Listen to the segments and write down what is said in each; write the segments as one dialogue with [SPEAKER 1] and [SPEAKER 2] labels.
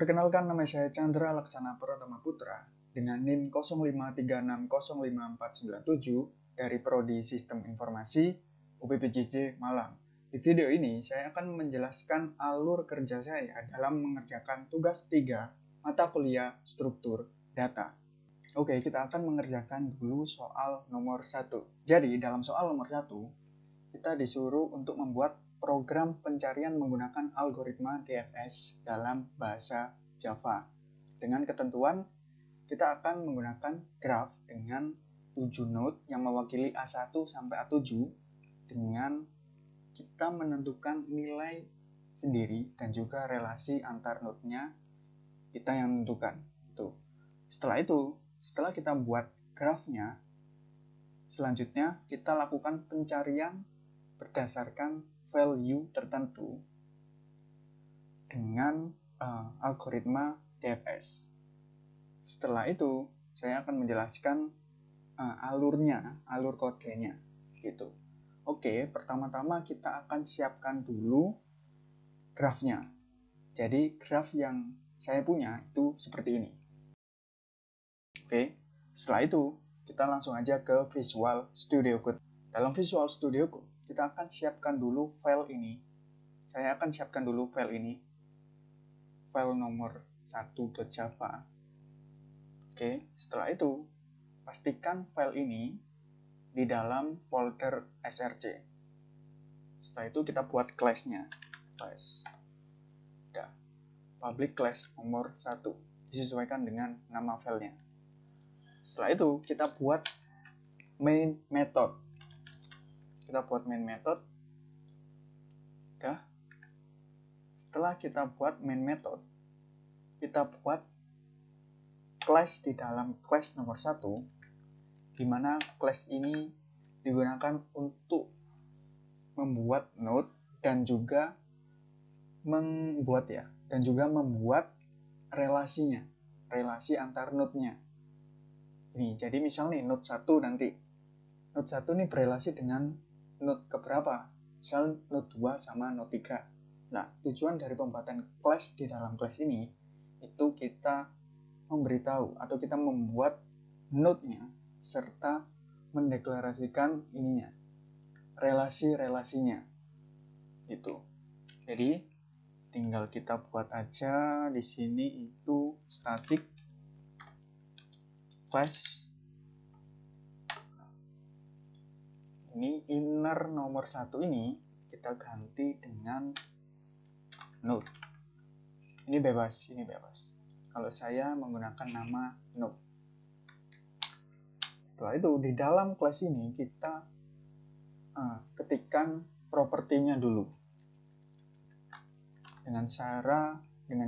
[SPEAKER 1] Perkenalkan, nama saya Chandra Laksana Pratama Putra dengan NIM 0536055497 dari Prodi Sistem Informasi UPPJJ Malang. Di video ini saya akan menjelaskan alur kerja saya dalam mengerjakan tugas 3 mata kuliah struktur data. Oke, kita akan mengerjakan dulu soal nomor 1. Jadi dalam soal nomor 1 kita disuruh untuk membuat program pencarian menggunakan algoritma DFS dalam bahasa Java. Dengan ketentuan, kita akan menggunakan graf dengan 7 node yang mewakili A1 sampai A7 dengan kita menentukan nilai sendiri dan juga relasi antar node-nya kita yang menentukan. Setelah kita buat grafnya, selanjutnya kita lakukan pencarian berdasarkan value tertentu dengan algoritma DFS. Setelah itu, saya akan menjelaskan alur kodenya gitu. Oke, pertama-tama kita akan siapkan dulu grafnya. Jadi graf yang saya punya itu seperti ini. Oke, setelah itu kita langsung aja ke Visual Studio Code. Dalam Visual Studio Code, kita akan siapkan dulu file ini. Saya akan siapkan dulu file ini. File nomor 1.java. Oke, setelah itu pastikan file ini di dalam folder src. Setelah itu kita buat class-nya. Public class nomor 1 disesuaikan dengan nama filenya. Setelah itu kita buat main method. Setelah kita buat main method, kita buat class di dalam class nomor 1, di mana class ini digunakan untuk membuat node dan juga membuat relasi antar node-nya. Ini, jadi misalnya node 1 nanti. Node 1 ini berelasi dengan node keberapa? Misal node 2 sama node 3. Nah, tujuan dari pembuatan class di dalam class ini itu kita memberitahu atau kita membuat node-nya serta mendeklarasikan relasi-relasinya. Itu. Jadi tinggal kita buat aja di sini itu static class. Ini inner nomor 1 ini kita ganti dengan node. Ini bebas. Kalau saya menggunakan nama node. Setelah itu di dalam class ini kita ketikkan propertinya dulu. Dengan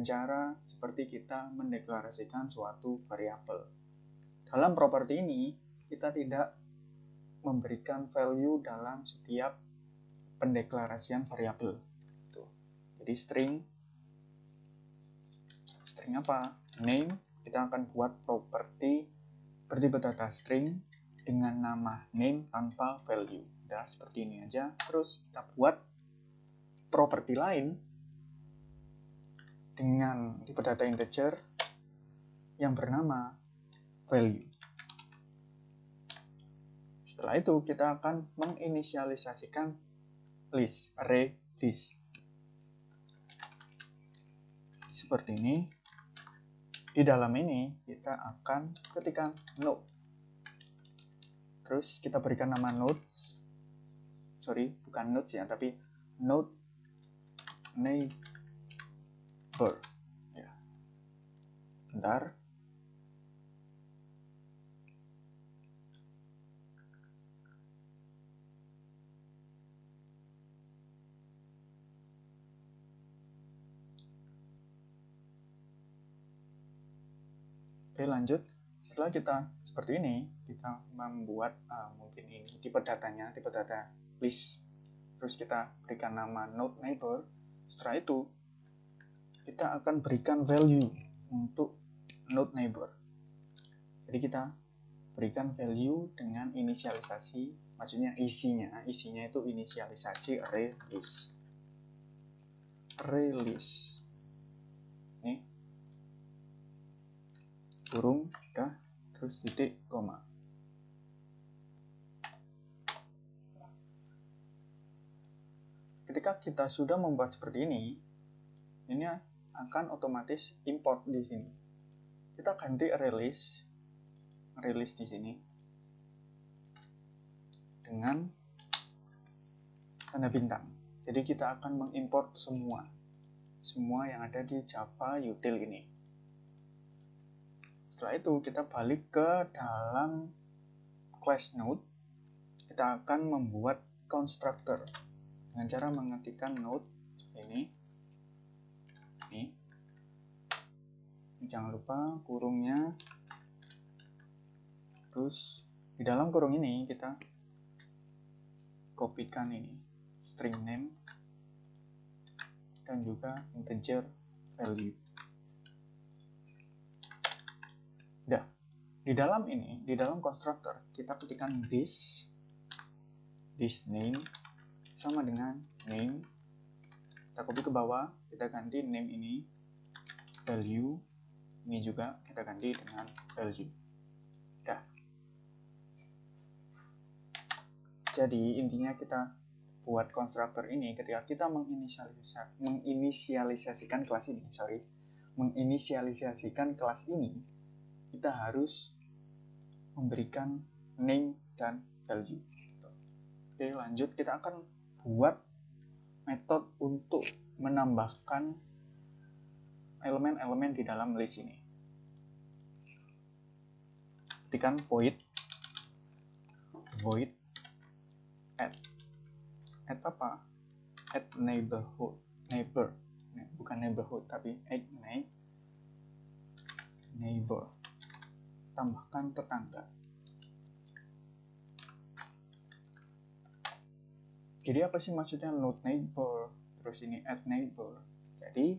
[SPEAKER 1] cara seperti kita mendeklarasikan suatu variabel. Dalam properti ini kita tidak memberikan value dalam setiap pendeklarasian variabel. Jadi string apa? Name. Kita akan buat properti bertipe data string dengan nama name tanpa value. Udah seperti ini aja. Terus kita buat properti lain dengan tipe data integer yang bernama value. Setelah itu kita akan menginisialisasikan array list. Seperti ini. Di dalam ini kita akan ketikkan node. Terus kita berikan nama nodes. Bukan nodes ya, tapi node neighbor. Ya. Bentar. Oke, lanjut. Setelah kita seperti ini, kita membuat mungkin ini tipe datanya, tipe data list. Terus kita berikan nama node neighbor. Setelah itu kita akan berikan value untuk node neighbor. Jadi kita berikan value dengan inisialisasi, maksudnya isinya itu inisialisasi array list. Ini kurung, udah, terus titik, koma. Ketika kita sudah membuat seperti ini akan otomatis import di sini. Kita ganti release di sini dengan tanda bintang. Jadi kita akan mengimport semua yang ada di Java util ini. Setelah itu kita balik ke dalam class node. Kita akan membuat constructor dengan cara mengetikkan node ini. Jangan lupa kurungnya. Terus di dalam kurung ini kita kopikan ini string name dan juga integer value. Udah. Di dalam constructor kita ketikkan this name sama dengan name. Kita copy ke bawah, kita ganti name ini value, ini juga kita ganti dengan value. Udah. Jadi intinya kita buat konstruktor ini ketika kita menginisialisasikan kelas ini, kita harus memberikan name dan value. Oke, lanjut, kita akan buat metode untuk menambahkan elemen-elemen di dalam list ini. Ketikkan void add apa? Add neighbor, bukan neighborhood tapi add neighbor, tambahkan tetangga. Jadi apa sih maksudnya node neighbor, terus ini add neighbor? Jadi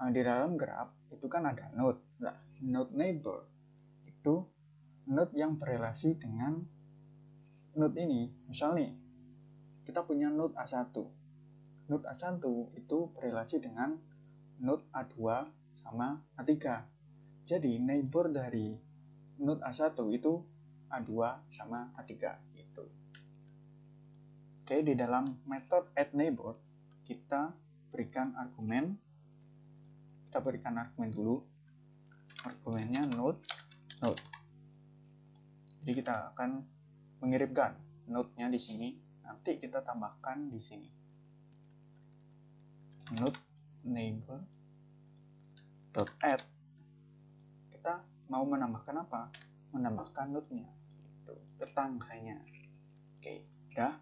[SPEAKER 1] di dalam graph itu kan ada node. Nah, node neighbor itu node yang berelasi dengan node ini. Misal nih, kita punya node A1. Node A1 itu berelasi dengan node A2 sama A3. Jadi neighbor dari node A1 itu A2 sama A3 gitu. Oke, di dalam metode add neighbor kita berikan argumen. Kita berikan argumen dulu. Argumennya node. Jadi kita akan mengirimkan node-nya di sini. Nanti kita tambahkan di sini. Node neighbor .add. Kita mau menambahkan apa? Menambahkan node-nya. Gitu, tetangganya. Oke, udah.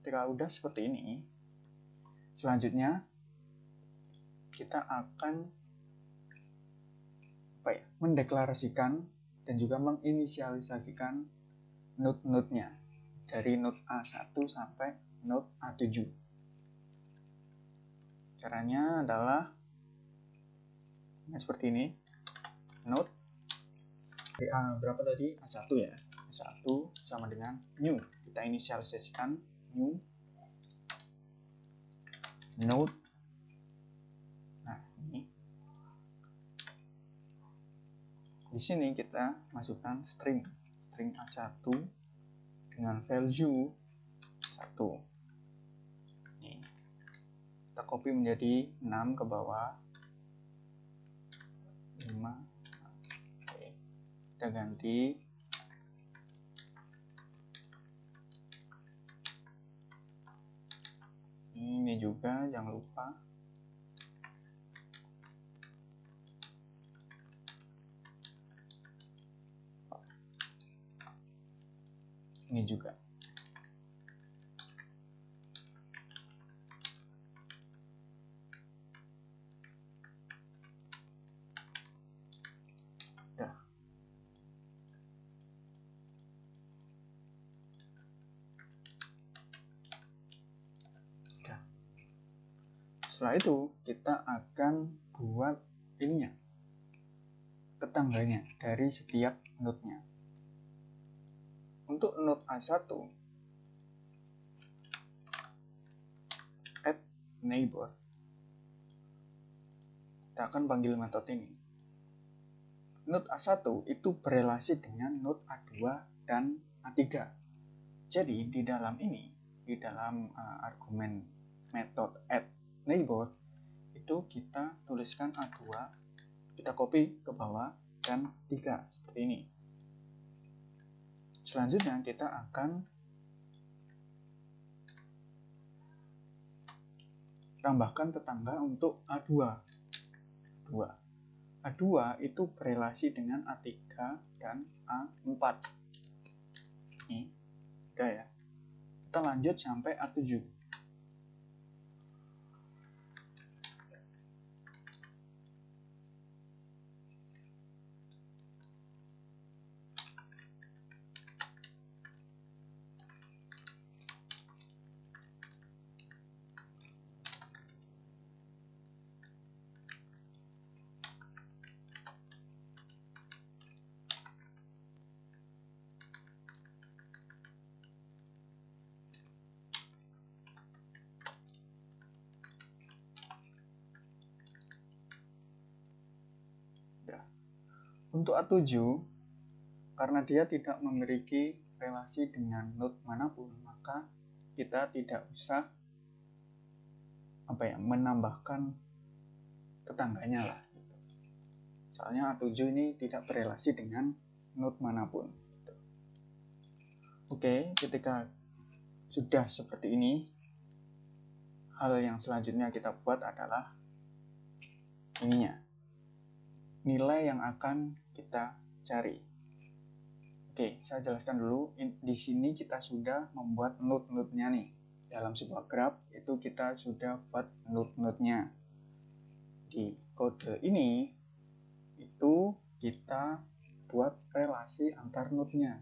[SPEAKER 1] Ketika udah seperti ini, selanjutnya kita akan mendeklarasikan dan juga menginisialisasikan node-node-nya dari node A1 sampai node A7. Caranya adalah seperti ini. Node berapa tadi? A1 ya. A1 sama dengan new. Kita inisialisasikan new node. Nah, ini. Di sini kita masukkan string A1 dengan value 1. Ini. Kita copy menjadi 6 ke bawah. 5. Oke. Kita ganti ini juga, jangan lupa. Ini juga. Udah. Setelah itu kita akan buat ininya, tetangganya dari setiap node-nya. Untuk node A1 add neighbor, kita akan panggil metode ini. node A1 itu berelasi dengan node A2 dan A3. Jadi di dalam argumen method add neighbor itu kita tuliskan A2, kita copy ke bawah, dan 3 seperti ini. Selanjutnya kita akan tambahkan tetangga untuk A2. A2 itu berelasi dengan A3 dan A4. Ini udah ya. Kita lanjut sampai A7. Untuk A7, karena dia tidak memiliki relasi dengan node manapun, maka kita tidak usah menambahkan tetangganya lah. Soalnya A7 ini tidak berelasi dengan node manapun. Oke, ketika sudah seperti ini, hal yang selanjutnya kita buat adalah nilai yang akan kita cari. Oke, saya jelaskan dulu. Di sini kita sudah membuat node-node-nya nih. Dalam sebuah graph itu kita sudah buat node-node-nya. Di kode ini itu kita buat relasi antar node-nya.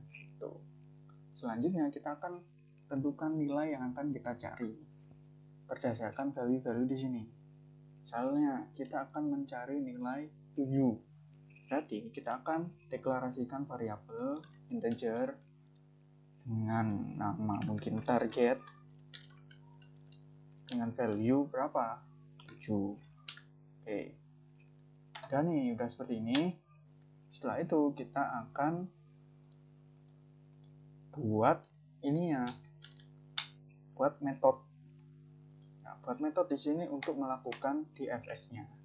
[SPEAKER 1] Selanjutnya kita akan tentukan nilai yang akan kita cari berdasarkan value-value di sini. Misalnya kita akan mencari nilai 7. Jadi kita akan deklarasikan variabel integer dengan nama mungkin target dengan value berapa? 7. Oke. Dan nih udah seperti ini. Setelah itu kita akan buat buat metode. Nah, buat metode di sini untuk melakukan DFS-nya.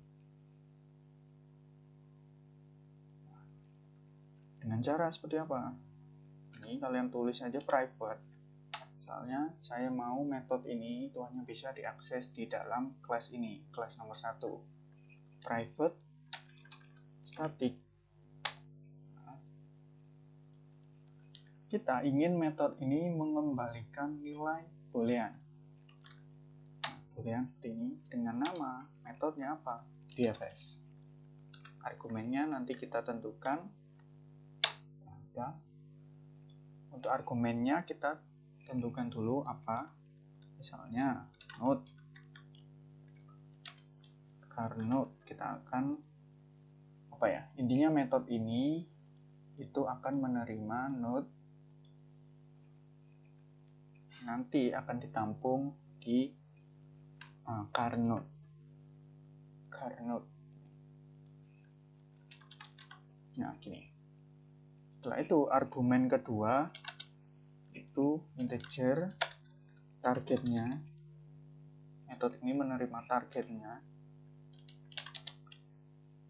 [SPEAKER 1] Dengan cara seperti apa? Ini kalian tulis aja private. Misalnya saya mau metode ini itu hanya bisa diakses di dalam kelas ini, kelas nomor 1. Private static. Nah, kita ingin metode ini mengembalikan nilai boolean. Boolean seperti ini dengan nama metodenya apa? DFS. Argumennya nanti kita tentukan. Ya. Untuk argumennya kita tentukan dulu apa, misalnya node. Karena node kita akan intinya metode ini itu akan menerima node, nanti akan ditampung di car node. Nah gini. Setelah itu argumen kedua itu integer targetnya. Metode ini menerima targetnya.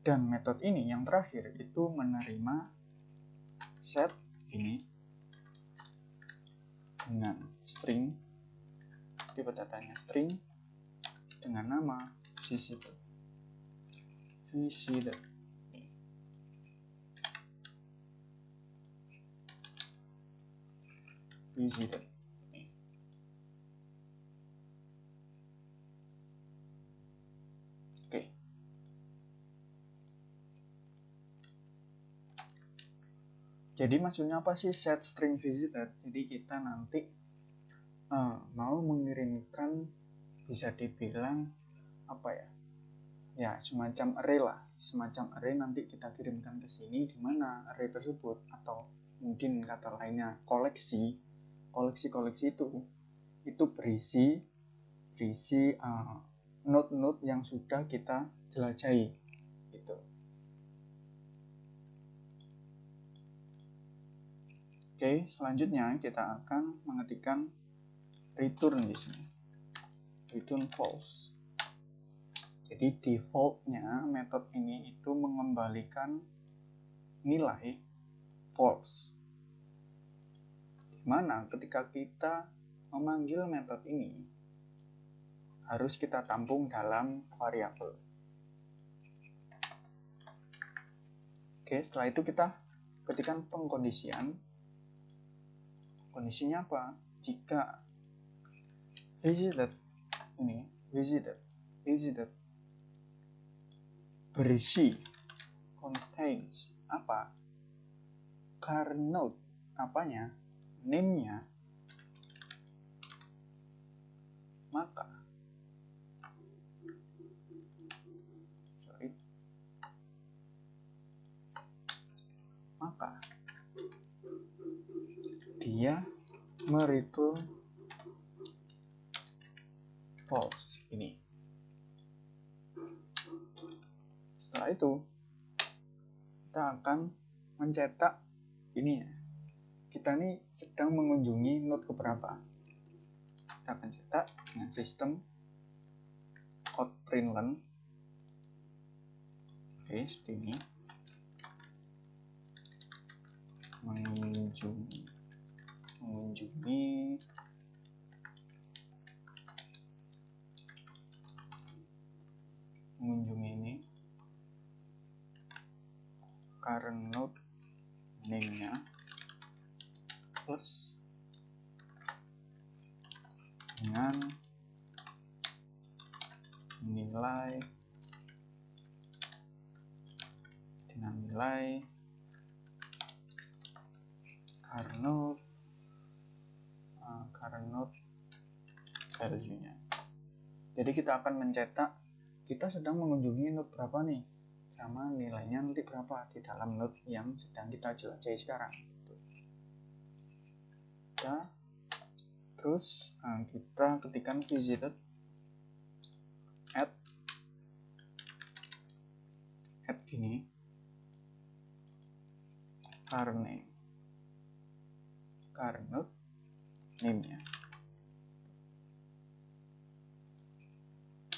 [SPEAKER 1] Dan metode ini yang terakhir itu menerima set ini dengan string, tipe datanya string dengan nama visitor. Oke. Jadi maksudnya apa sih set string visitor? Jadi kita nanti mau mengirimkan, bisa dibilang semacam array lah, nanti kita kirimkan ke sini, di mana array tersebut atau mungkin kata lainnya koleksi itu berisi node-node yang sudah kita jelajahi gitu. Oke, selanjutnya kita akan mengetikkan return di sini. Return false. Jadi defaultnya metode ini itu mengembalikan nilai false. Dimana ketika kita memanggil metode ini harus kita tampung dalam variabel. Oke, setelah itu kita ketikkan pengkondisian. Kondisinya apa? Jika visited berisi contains apa? Car note apanya? Name-nya, maka dia mereturn false ini. Setelah itu kita akan mencetak ini ya. Kita ini sedang mengunjungi node keberapa. Kita akan cetak dengan sistem outprintln. Oke, seperti ini. Mengunjungi ini current node name-nya plus dengan nilai current node value-nya. Jadi kita akan mencetak kita sedang mengunjungi node berapa nih, sama nilainya nanti berapa di dalam node yang sedang kita jelajahi sekarang. Ya, terus kita ketikkan visited add gini car node name-nya.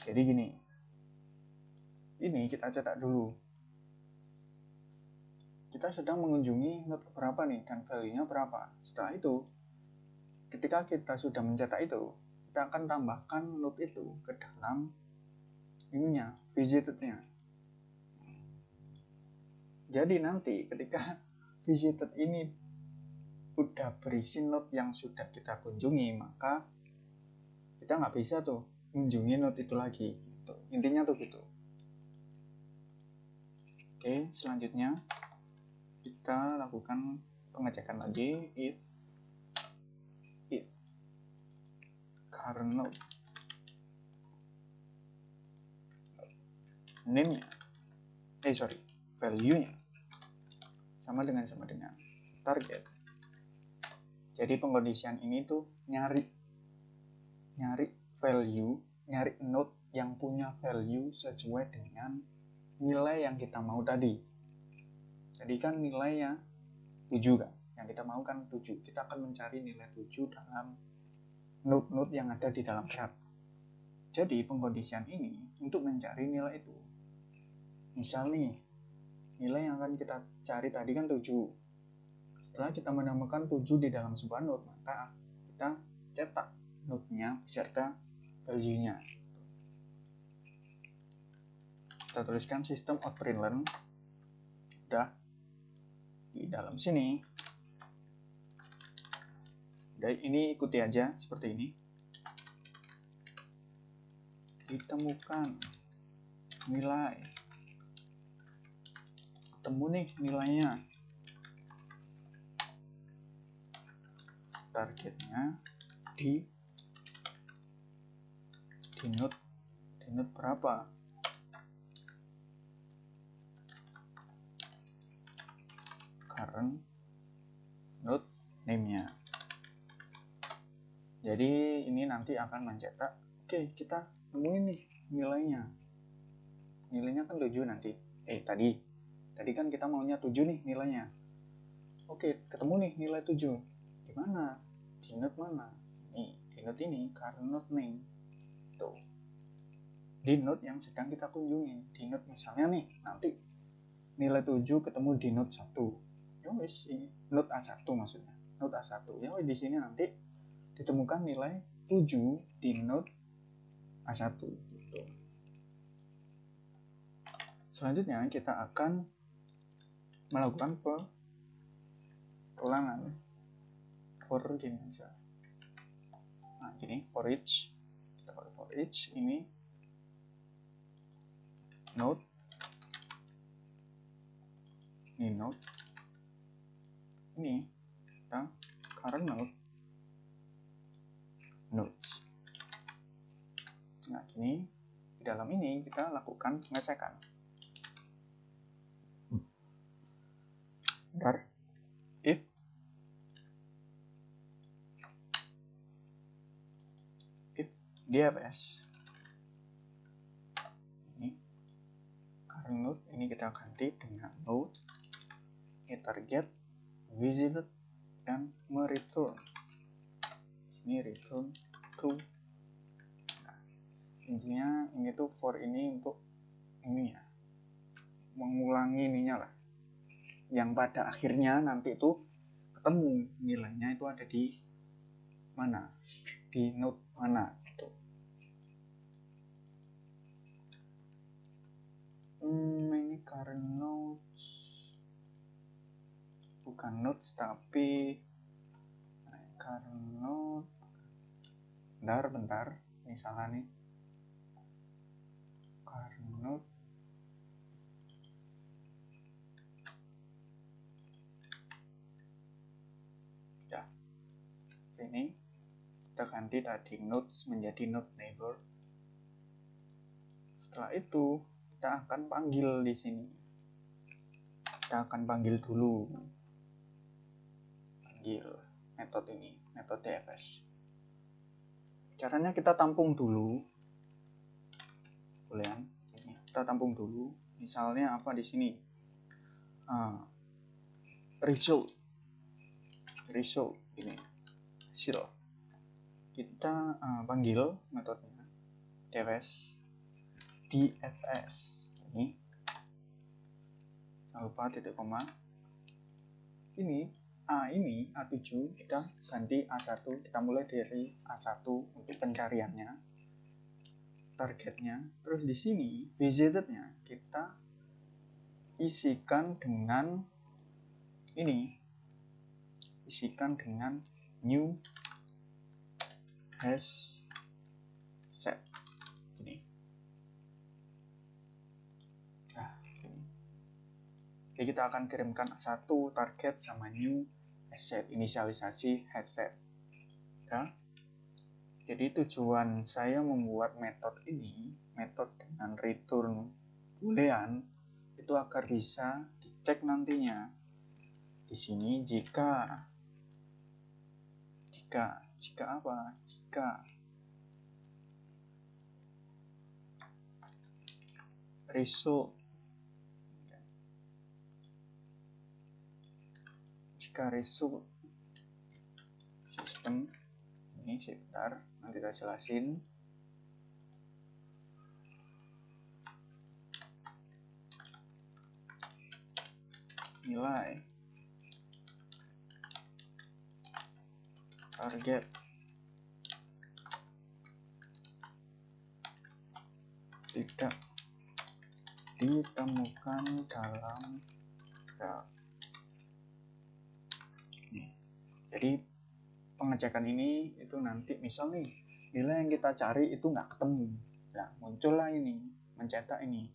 [SPEAKER 1] Jadi gini, ini kita cetak dulu. Kita sedang mengunjungi node berapa nih dan value-nya berapa. Setelah itu, ketika kita sudah mencetak itu, kita akan tambahkan node itu ke dalam ininya, visited-nya. Jadi nanti ketika visited ini udah berisi node yang sudah kita kunjungi, maka kita nggak bisa tuh mengunjungi node itu lagi. Gitu. Intinya tuh gitu. Oke, selanjutnya kita lakukan pengecekan lagi if car node name-nya value-nya sama dengan target. Jadi pengkondisian ini tuh nyari value, nyari node yang punya value sesuai dengan nilai yang kita mau tadi. Jadi kan nilainya 7 kan, yang kita mau kan 7. Kita akan mencari nilai 7 dalam node-node yang ada di dalam graph. Jadi pengkondisian ini untuk mencari nilai itu. Misal nih, nilai yang akan kita cari tadi kan 7. Setelah kita menemukan 7 di dalam sebuah node, maka kita cetak node-nya beserta value-nya. Kita tuliskan sistem outprintln. Udah di dalam sini. Udah, ini ikuti aja seperti ini. Ditemukan nilai. Ketemu nih nilainya. Targetnya di node berapa? Current node name-nya. Jadi ini nanti akan mencetak, oke, kita nemuin nih nilainya. Nilainya kan 7 nanti. Tadi kan kita maunya 7 nih nilainya. Oke, ketemu nih nilai 7. Di mana? Di node mana? Nih, di node ini, current node name. Tuh. Di node yang sedang kita kunjungi. Di node misalnya nih, nanti nilai 7 ketemu di node 1. Ya wis, ini node A1 maksudnya. Node A1. Ya wis, di sini nanti ditemukan nilai 7 di node A1 gitu. Selanjutnya kita akan melakukan ulangan for gini aja. Nah, gini for each. Kita pakai for each ini node. Ini node. Ini kita current node nodes. Nah, gini di dalam ini kita lakukan pengecekan. Bentar. If DFS ini current node ini kita ganti dengan node ini target visited dan mereturn ini return to. Nah, intinya ini tuh for ini untuk ini ya, mengulangi ininya lah, yang pada akhirnya nanti itu ketemu nilainya itu ada di mana, di node mana gitu. Ini current nodes bukan nodes tapi current node. Bentar ini salah nih. Current node ya, ini kita ganti tadi nodes menjadi node neighbor. Setelah itu kita akan panggil di sini. Kita akan panggil dulu, panggil metode ini, metode DFS. Caranya kita tampung dulu, boleh. Kita tampung dulu. Misalnya apa di sini? Result ini hasil. Kita panggil metodenya DFS ini. Jangan lupa titik koma. Ini A7 kita ganti A1, kita mulai dari A1 untuk pencariannya, targetnya. Terus di sini visitednya kita isikan dengan ini, isikan dengan new hash set ini. Nah, ini. Jadi kita akan kirimkan satu target sama new asset, inisialisasi headset ya. Jadi tujuan saya membuat metode ini, metode dengan return boolean, itu agar bisa dicek nantinya di sini jika apa? Jika result sistem ini sebentar, nanti kita jelasin. Nilai target tidak ditemukan dalam graf. Jadi pengecekan ini itu nanti misal nih nilai yang kita cari itu nggak ketemu, nah muncullah ini mencetak ini,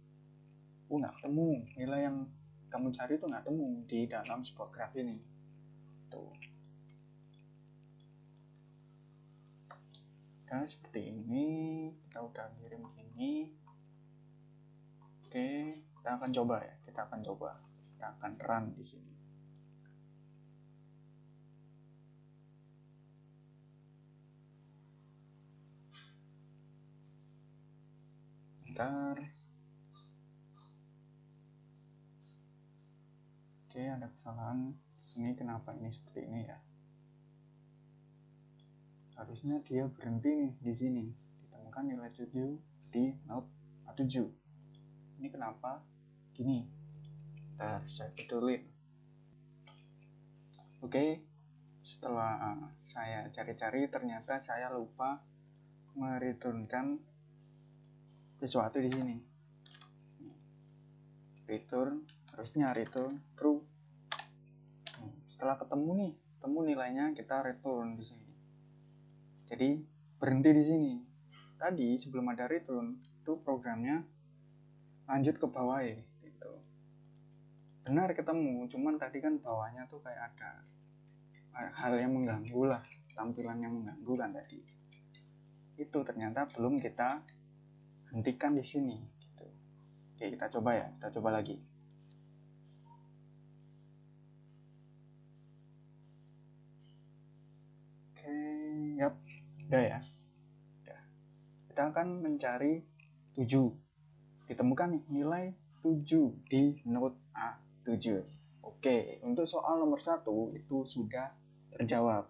[SPEAKER 1] nggak ketemu nilai yang kamu cari itu nggak ketemu di dalam sebuah graf ini tuh. Nah seperti ini kita udah kirim gini. Oke, kita akan coba ya, kita akan run di sini. Bentar. Oke, ada kesalahan. Sini kenapa ini seperti ini ya? Harusnya dia berhenti nih di sini. Ditemukan nilai 7 di Note A7. Ini kenapa? Gini. Ntar saya betulin. Oke, setelah saya cari-cari ternyata saya lupa mereturnkan sesuatu di sini. Return, harusnya return true. Setelah ketemu nilainya, kita return di sini. Jadi berhenti di sini. Tadi sebelum ada return itu programnya lanjut ke bawah ya, gitu. Benar ketemu, cuman tadi kan bawahnya tuh kayak ada hal yang mengganggu lah, tampilan yang mengganggu kan tadi. Itu ternyata belum kita hentikan di sini. Gitu. Oke, kita coba ya, kita coba lagi. Oke, yap, udah ya. Udah. Kita akan mencari 7. Ditemukan nih nilai 7 di Note A7. Oke, untuk soal nomor 1 itu sudah terjawab.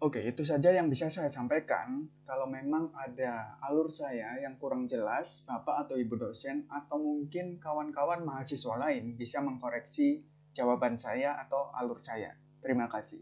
[SPEAKER 1] Oke, itu saja yang bisa saya sampaikan. Kalau memang ada alur saya yang kurang jelas, Bapak atau Ibu dosen atau mungkin kawan-kawan mahasiswa lain bisa mengkoreksi jawaban saya atau alur saya. Terima kasih.